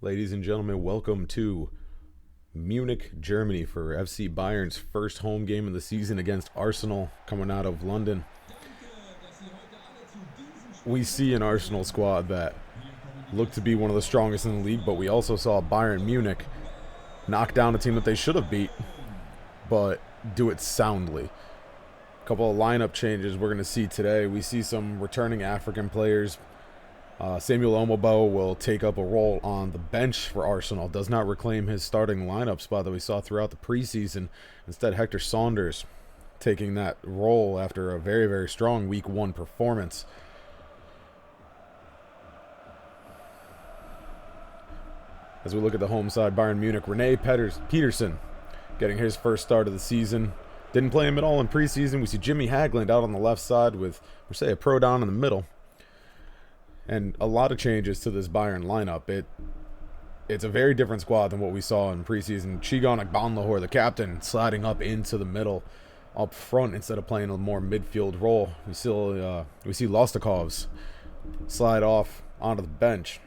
Ladies and gentlemen, welcome to Munich, Germany for FC Bayern's first home game of the season against Arsenal coming out of London. We see an Arsenal squad that looked to be one of the strongest in the league, but we also saw Bayern Munich knock down a team that they should have beat, but do it soundly. A couple of lineup changes we're going to see today. We see some returning African players. Samuel Omobo will take up a role on the bench for Arsenal. Does not reclaim his starting lineup spot that we saw throughout the preseason. Instead, Hector Saunders taking that role after a very, very strong Week 1 performance. As we look at the home side, Bayern Munich, Rene Peterson getting his first start of the season. Didn't play him at all in preseason. We see Jimmy Hagland out on the left side with Marseille Prodan in the middle. And a lot of changes to this Bayern lineup. It's a very different squad than what we saw in preseason. Chigon Agbanlahor, the captain, sliding up into the middle, up front instead of playing a more midfield role. We see Lostakovs slide off onto the bench.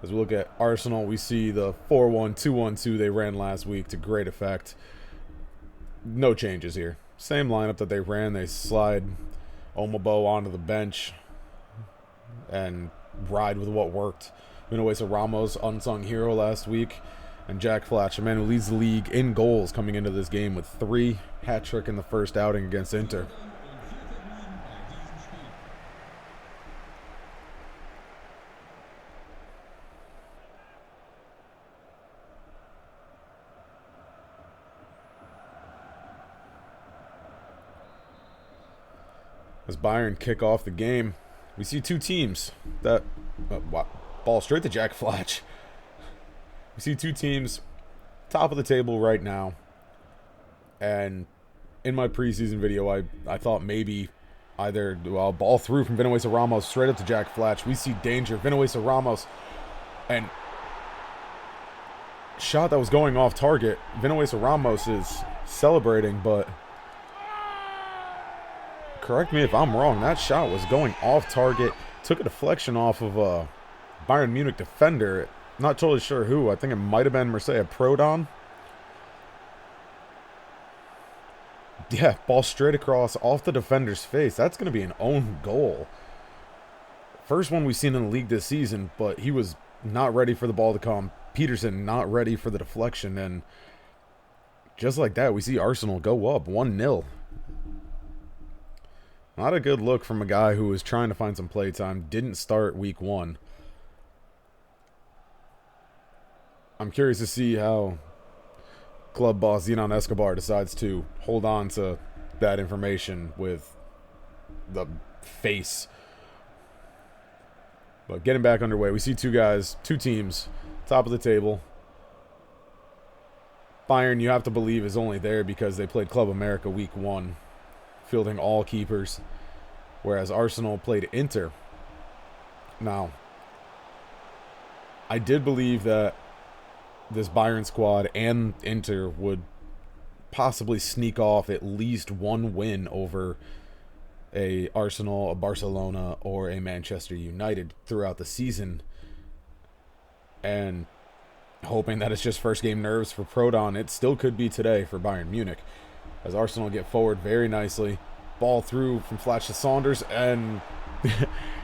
As we look at Arsenal, we see the 4-1-2-1-2 they ran last week to great effect. No changes here. Same lineup that they ran. They slide Omobo onto the bench and ride with what worked. Minuesa Ramos, unsung hero last week, and Jack Flatch, a man who leads the league in goals coming into this game with 3 hat-trick in the first outing against Inter. As Bayern kick off the game, we see two teams that ball straight to Jack Flatch. We see two teams top of the table right now. And in my preseason video, I thought maybe either ball through from Minuesa Ramos straight up to Jack Flatch. We see danger. Minuesa Ramos and shot that was going off target. Minuesa Ramos is celebrating, but correct me if I'm wrong, that shot was going off target. Took a deflection off of a Bayern Munich defender. Not totally sure who. I think it might have been Marseille Prodan. Yeah, ball straight across off the defender's face. That's going to be an own goal. First one we've seen in the league this season, but he was not ready for the ball to come. Peterson not ready for the deflection. And just like that, we see Arsenal go up 1-0. Not a good look from a guy who was trying to find some playtime. Didn't start Week 1. I'm curious to see how club boss Zinon Escobar decides to hold on to that information with the face. But getting back underway, we see two teams, top of the table. Bayern, you have to believe, is only there because they played Club America Week 1. Fielding all keepers, whereas Arsenal played Inter. Now, I did believe that this Bayern squad and Inter would possibly sneak off at least one win over a Arsenal, a Barcelona, or a Manchester United throughout the season. And hoping that it's just first game nerves for Prodan, it still could be today for Bayern Munich. As Arsenal get forward very nicely. Ball through from Flatch to Saunders, and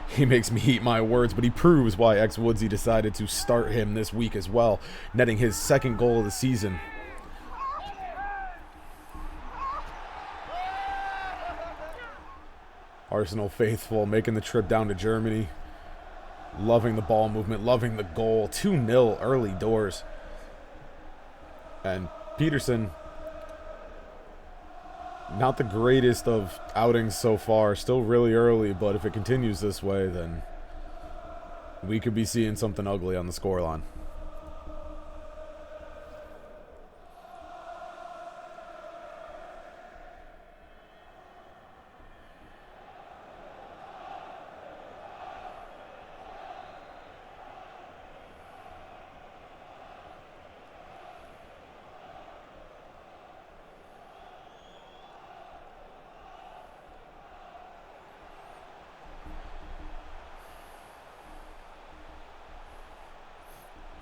he makes me eat my words, but he proves why ex-Woodsy decided to start him this week as well, netting his second goal of the season. Arsenal faithful making the trip down to Germany. Loving the ball movement, loving the goal. 2-0 early doors. And Peterson, not the greatest of outings so far. Still really early, but if it continues this way, then we could be seeing something ugly on the scoreline.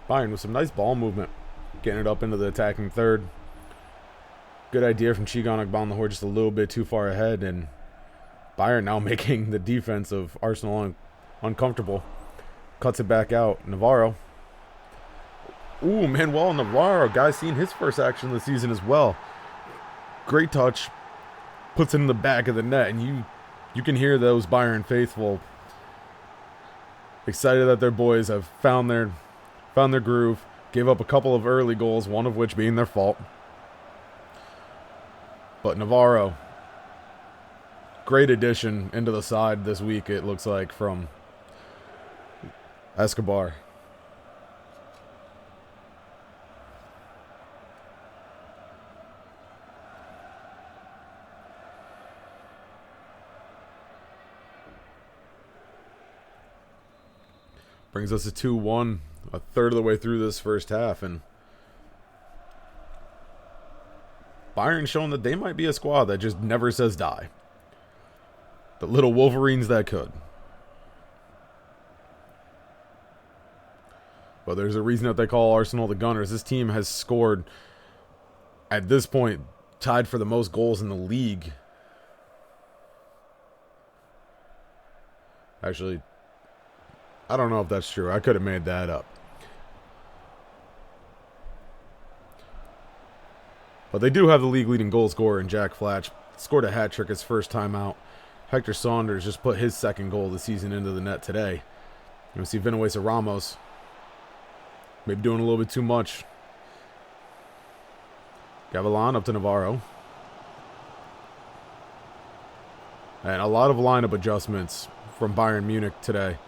Bayern with some nice ball movement, getting it up into the attacking third. Good idea from Chigon Agbanlahor, just a little bit too far ahead, and Bayern now making the defense of Arsenal uncomfortable. Cuts it back out. Navarro. Ooh, Manuel Navarro, guys, seeing his first action of the season as well. Great touch. Puts it in the back of the net, and you can hear those Bayern faithful excited that their boys have found their groove. Gave up a couple of early goals, one of which being their fault. But Navarro, great addition into the side this week, it looks like, from Escobar. Brings us to 2-1, a third of the way through this first half, and Bayern showing that they might be a squad that just never says die. The little Wolverines that could. But there's a reason that they call Arsenal the Gunners. This team has scored, at this point, tied for the most goals in the league. Actually, I don't know if that's true. I could have made that up. But they do have the league-leading goal scorer in Jack Flatch. Scored a hat trick his first time out. Hector Saunders just put his second goal of the season into the net today. You see Vinuesa Ramos maybe doing a little bit too much. Gavilan up to Navarro. And a lot of lineup adjustments from Bayern Munich today.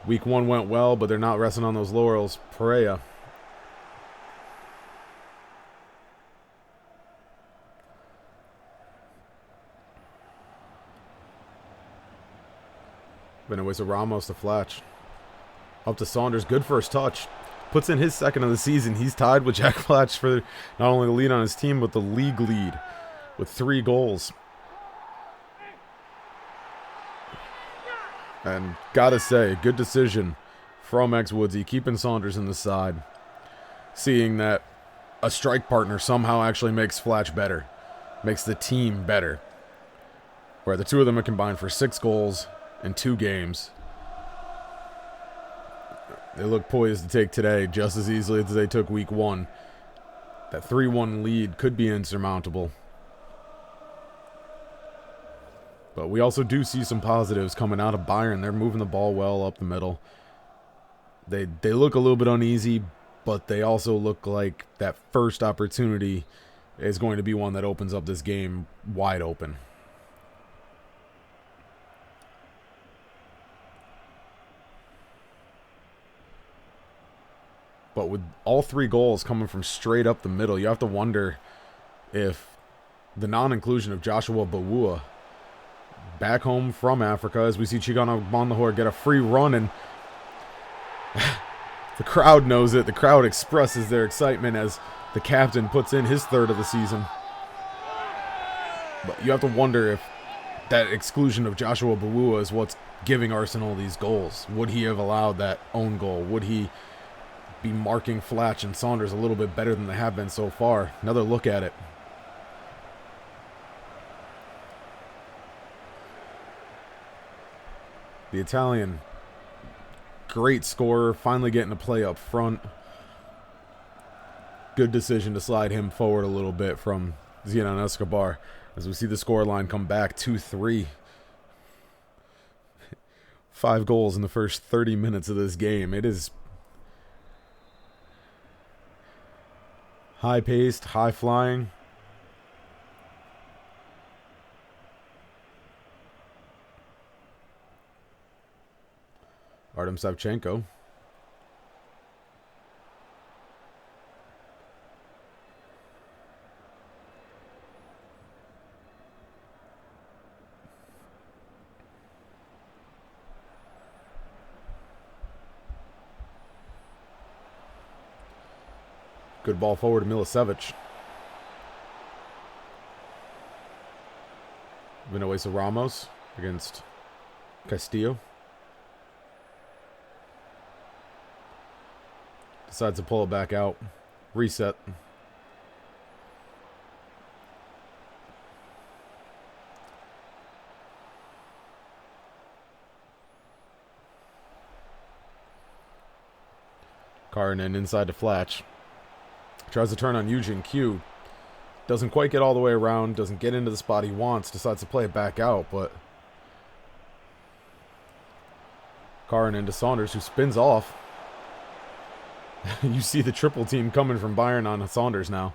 Week 1 went well, but they're not resting on those laurels. Pereira. Vinuesa Ramos to Flatch. Up to Saunders. Good first touch. Puts in his second of the season. He's tied with Jack Flatch for not only the lead on his team, but the league lead with 3 goals. And gotta say, good decision from ex-Woodsy, keeping Saunders in the side. Seeing that a strike partner somehow actually makes Flatch better. Makes the team better. Where the two of them are combined for 6 goals in 2 games. They look poised to take today just as easily as they took week 1. That 3-1 lead could be insurmountable. But we also do see some positives coming out of Bayern. They're moving the ball well up the middle. They look a little bit uneasy, but they also look like that first opportunity is going to be one that opens up this game wide open. But with all 3 goals coming from straight up the middle, you have to wonder if the non-inclusion of Joshua Bawua back home from Africa, as we see Chigon Agbanlahor get a free run, and the crowd knows it. The crowd expresses their excitement as the captain puts in his 3rd of the season. But you have to wonder if that exclusion of Joshua Bawua is what's giving Arsenal these goals. Would he have allowed that own goal? Would he be marking Flatch and Saunders a little bit better than they have been so far? Another look at it. The Italian, great scorer, finally getting to play up front. Good decision to slide him forward a little bit from Zion Escobar as we see the scoreline come back 2-3. 5 goals in the first 30 minutes of this game. It is high-paced, high-flying. Artem Savchenko. Good ball forward to Milicevic. Vinuesa Ramos against Castillo. Decides to pull it back out. Reset. Karinen inside to Flatch. Tries to turn on Eugene Q. Doesn't quite get all the way around. Doesn't get into the spot he wants. Decides to play it back out, but Karinen to Saunders, who spins off. You see the triple team coming from Bayern on Saunders now.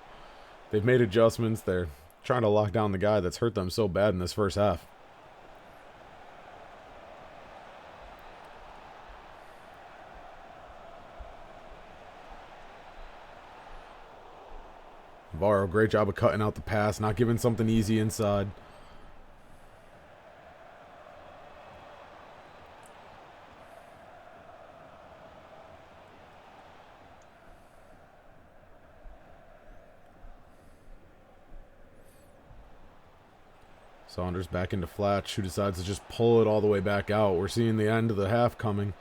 They've made adjustments. They're trying to lock down the guy that's hurt them so bad in this first half. Navarro, great job of cutting out the pass, not giving something easy inside. Saunders back into Flatch, who decides to just pull it all the way back out. We're seeing the end of the half coming.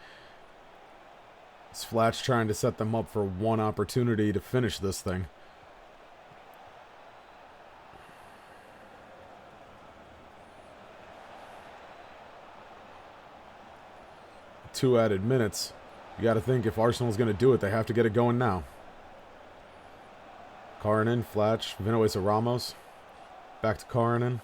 It's Flatch trying to set them up for one opportunity to finish this thing. Two added minutes. You got to think if Arsenal's going to do it, they have to get it going now. Karinen, Flatch, Vinuesa Ramos. Back to Karinen.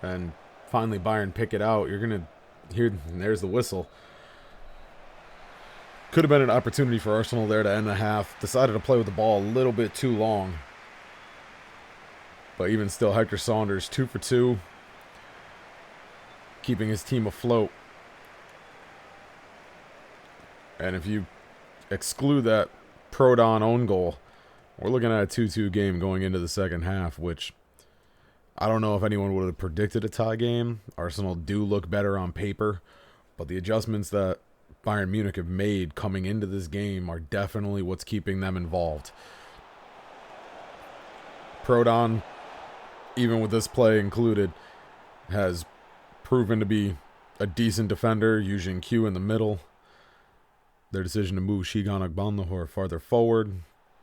And finally Bayern pick it out. You're going to hear, there's the whistle. Could have been an opportunity for Arsenal there to end the half. Decided to play with the ball a little bit too long. But even still, Hector Saunders, 2 for 2. Keeping his team afloat. And if you exclude that Prodon own goal, we're looking at a 2-2 game going into the second half, which I don't know if anyone would have predicted a tie game. Arsenal do look better on paper, but the adjustments that Bayern Munich have made coming into this game are definitely what's keeping them involved. Prodon, even with this play included, has proven to be a decent defender, using Q in the middle. Their decision to move Shigan Agbanlahor farther forward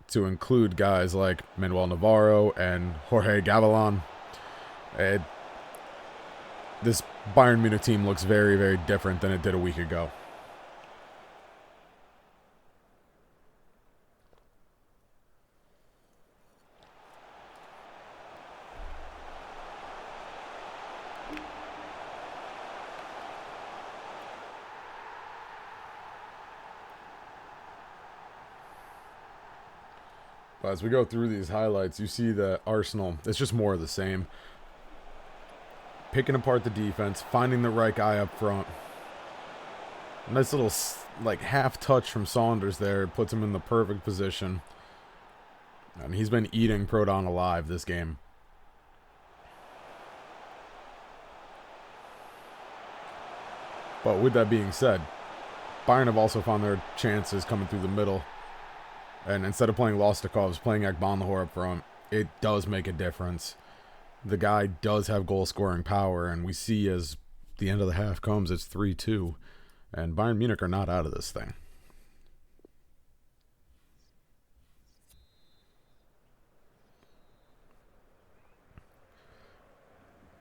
to include guys like Manuel Navarro and Jorge Gavilan. This Bayern Munich team looks very, very different than it did a week ago. But as we go through these highlights, you see that Arsenal, it's just more of the same. Picking apart the defense, finding the right guy up front. Nice little like half touch from Saunders there, puts him in the perfect position. And he's been eating Prodon alive this game. But with that being said, Bayern have also found their chances coming through the middle. And instead of playing Lostikovs, playing Agbanlahor up front, it does make a difference. The guy does have goal-scoring power, and we see as the end of the half comes, it's 3-2. And Bayern Munich are not out of this thing.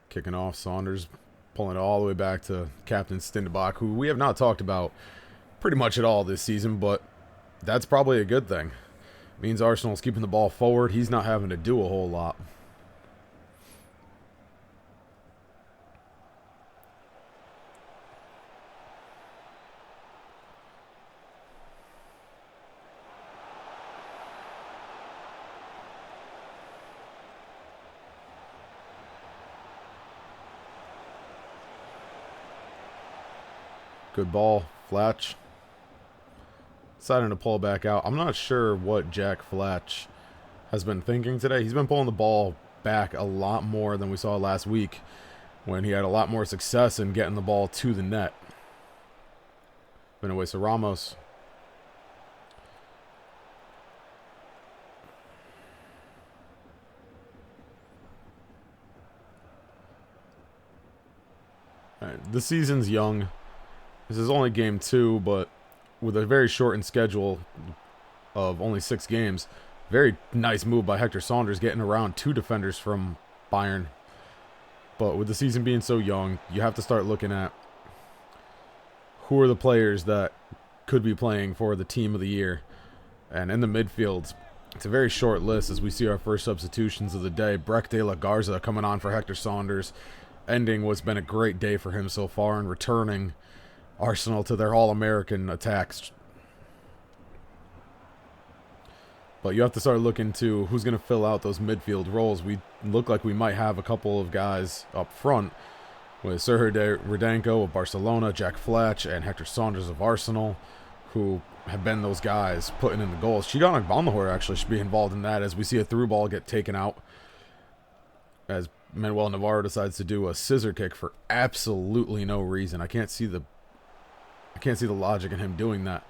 Kicking off, Saunders pulling it all the way back to Captain Stindebach, who we have not talked about pretty much at all this season, but that's probably a good thing. It means Arsenal's keeping the ball forward. He's not having to do a whole lot. Good ball, Flatch. Deciding to pull back out. I'm not sure what Jack Flatch has been thinking today. He's been pulling the ball back a lot more than we saw last week, when he had a lot more success in getting the ball to the net. Vinuesa Ramos. The season's young. This is only game 2, but with a very shortened schedule of only 6 games, very nice move by Hector Saunders getting around 2 defenders from Bayern. But with the season being so young, you have to start looking at who are the players that could be playing for the team of the year. And in the midfield, it's a very short list as we see our first substitutions of the day. Breck de la Garza coming on for Hector Saunders, ending what's been a great day for him so far and returning Arsenal to their All-American attacks. But you have to start looking to who's going to fill out those midfield roles. We look like we might have a couple of guys up front with Sergio Rudenko of Barcelona, Jack Fletch, and Hector Saunders of Arsenal, who have been those guys putting in the goals. Tigana Bonlahor actually should be involved in that as we see a through ball get taken out as Manuel Navarro decides to do a scissor kick for absolutely no reason. I can't see the logic in him doing that.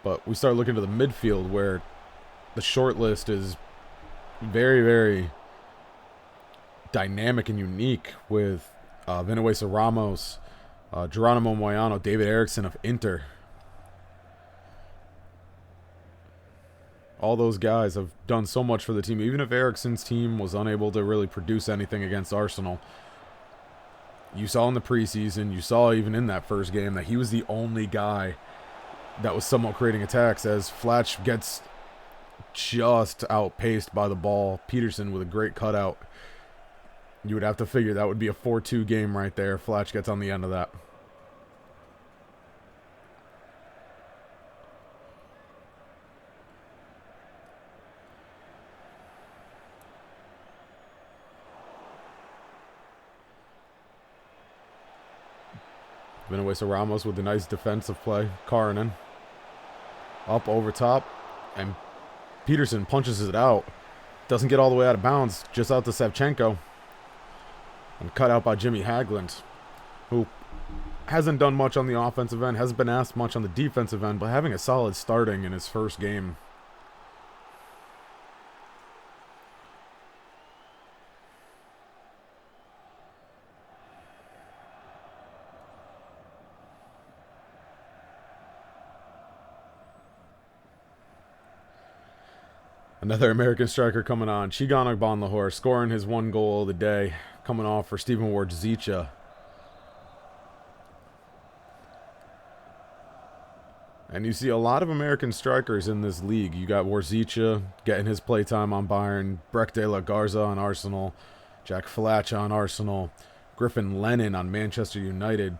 But we start looking to the midfield where the short list is very, very dynamic and unique with Vinuesa Ramos, Geronimo Moyano, David Eriksson of Inter. All those guys have done so much for the team. Even if Eriksson's team was unable to really produce anything against Arsenal, you saw in the preseason, you saw even in that first game that he was the only guy that was somewhat creating attacks as Fletch gets just outpaced by the ball. Peterson with a great cutout. You would have to figure that would be a 4-2 game right there. Fletch gets on the end of that. Vinuesa Ramos with a nice defensive play. Karanen up over top, and Peterson punches it out. Doesn't get all the way out of bounds, just out to Savchenko. And cut out by Jimmy Hagland, who hasn't done much on the offensive end, hasn't been asked much on the defensive end, but having a solid starting in his first game. Another American striker coming on. Tigana Bonlahor scoring his 1 goal of the day. Coming off for Steven Wardzicha. And you see a lot of American strikers in this league. You got Wardzicha getting his playtime on Bayern. Breck de la Garza on Arsenal. Jack Fletch on Arsenal. Griffin Lennon on Manchester United.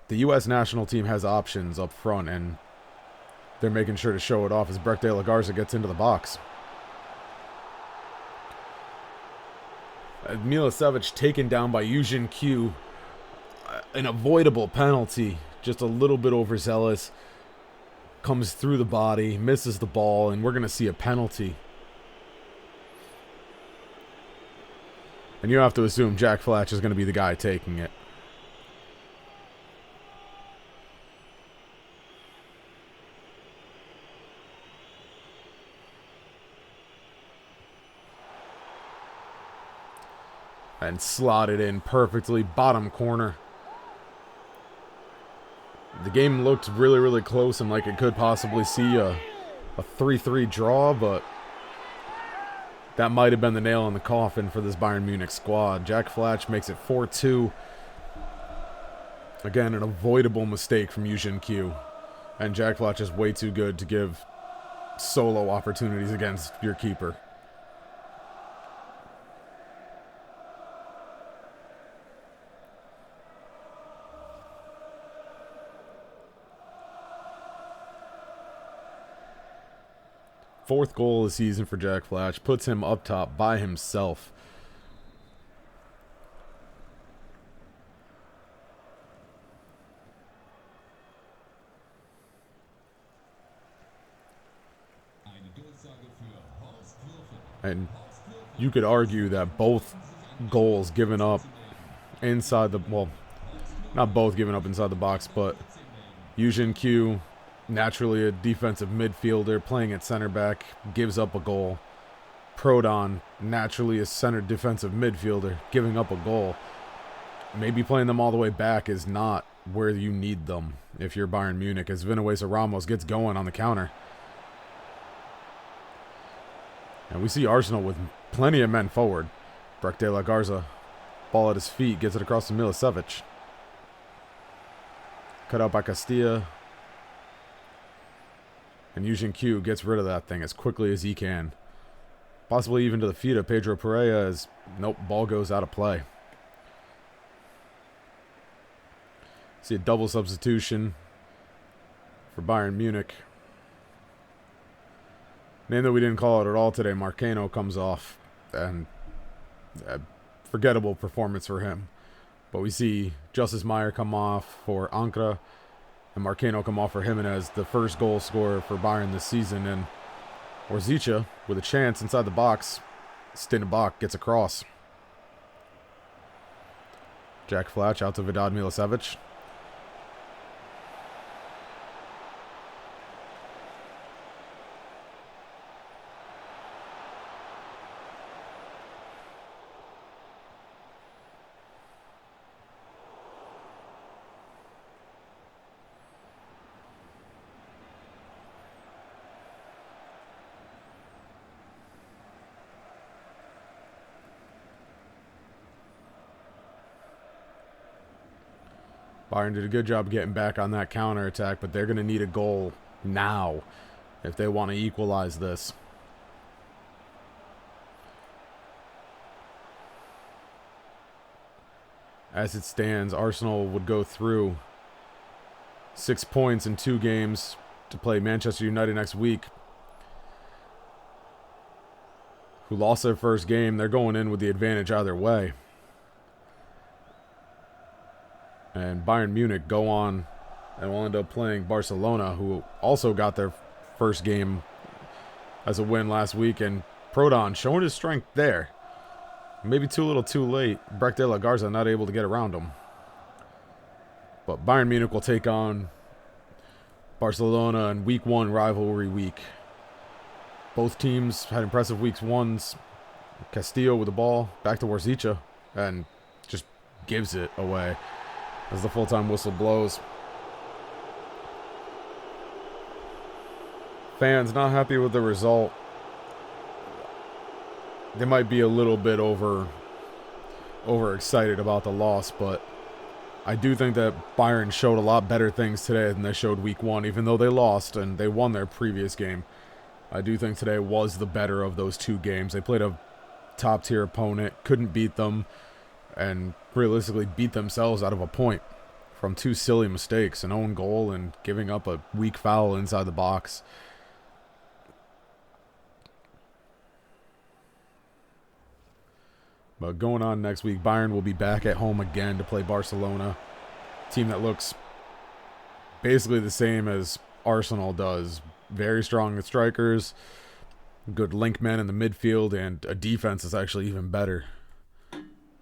The U.S. national team has options up front, and they're making sure to show it off as Breck de la Garza gets into the box. Milicevic taken down by Yujin Q. An avoidable penalty. Just a little bit overzealous. Comes through the body, misses the ball, and we're going to see a penalty. And you have to assume Jack Fletch is going to be the guy taking it. And slotted in perfectly, bottom corner. The game looked really, really close and like it could possibly see a 3-3 draw, but that might have been the nail in the coffin for this Bayern Munich squad. Jack Fletch makes it 4-2. Again, an avoidable mistake from Yujin Q. And Jack Fletch is way too good to give solo opportunities against your keeper. Fourth goal of the season for Jack Fletch puts him up top by himself. And you could argue that both goals given up inside the, well, not both given up inside the box, but Yujin Q, naturally a defensive midfielder playing at center back, gives up a goal. Prodan, naturally a center defensive midfielder, giving up a goal. Maybe playing them all the way back is not where you need them if you're Bayern Munich, as Vinuesa Ramos gets going on the counter. And we see Arsenal with plenty of men forward. Breck de la Garza, ball at his feet, gets it across to Milicevic. Cut out by Castilla. And Eugene Q gets rid of that thing as quickly as he can. Possibly even to the feet of Pedro Pereira as, nope, ball goes out of play. See a double substitution for Bayern Munich. Name that we didn't call it at all today, Marcano comes off. And a forgettable performance for him. But we see Justice Meyer come off for Ankara. And Marcano come off for Jimenez, the first goal scorer for Bayern this season. And Orzicha, with a chance inside the box, Stinabach gets across. Jack Flatch out to Vedad Milicevic. Bayern did a good job getting back on that counterattack, but they're going to need a goal now if they want to equalize this. As it stands, Arsenal would go through 6 points in 2 games to play Manchester United next week, who lost their first game. They're going in with the advantage either way. And Bayern Munich go on and will end up playing Barcelona, who also got their first game as a win last week. And Prodan showing his strength there. Maybe too little too late. Breck de la Garza not able to get around him. But Bayern Munich will take on Barcelona in week 1 rivalry week. Both teams had impressive weeks 1s. Castillo with the ball, back to Orzicha, and just gives it away as the full-time whistle blows. Fans not happy with the result. They might be a little bit overexcited about the loss, but I do think that Bayern showed a lot better things today than they showed week 1, even though they lost and they won their previous game. I do think today was the better of those 2 games. They played a top-tier opponent, couldn't beat them, and realistically beat themselves out of a point from 2 silly mistakes, an own goal and giving up a weak foul inside the box. But going on next week, Bayern will be back at home again to play Barcelona. Team that looks basically the same as Arsenal does. Very strong strikers, good link men in the midfield, and a defense that's actually even better.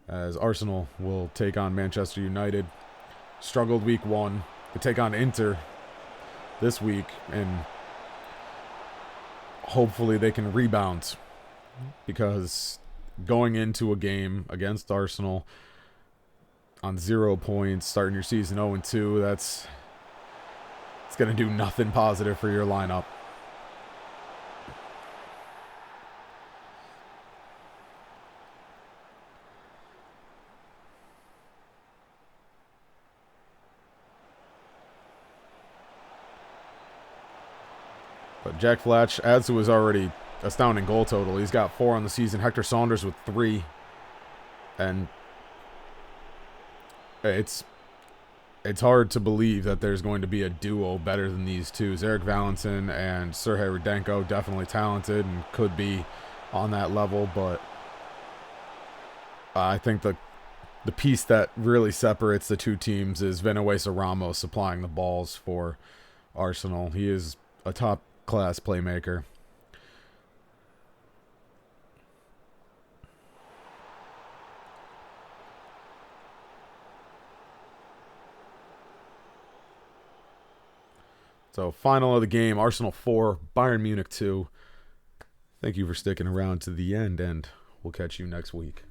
As Arsenal will take on Manchester United. Struggled week 1. They take on Inter this week, and hopefully they can rebound, because going into a game against Arsenal on 0 points, starting your season 0-2, it's going to do nothing positive for your lineup. But Jack Flatch adds to his already astounding goal total. He's got 4 on the season. Hector Saunders with 3. And it's hard to believe that there's going to be a duo better than these two. Zarek Valentin and Serhej Rudenko, definitely talented and could be on that level, but I think the piece that really separates the 2 teams is Vinuesa Ramos supplying the balls for Arsenal. He is a top-class playmaker. So, final of the game, Arsenal 4, Bayern Munich 2. I Thank you for sticking around to the end, and we'll catch you next week.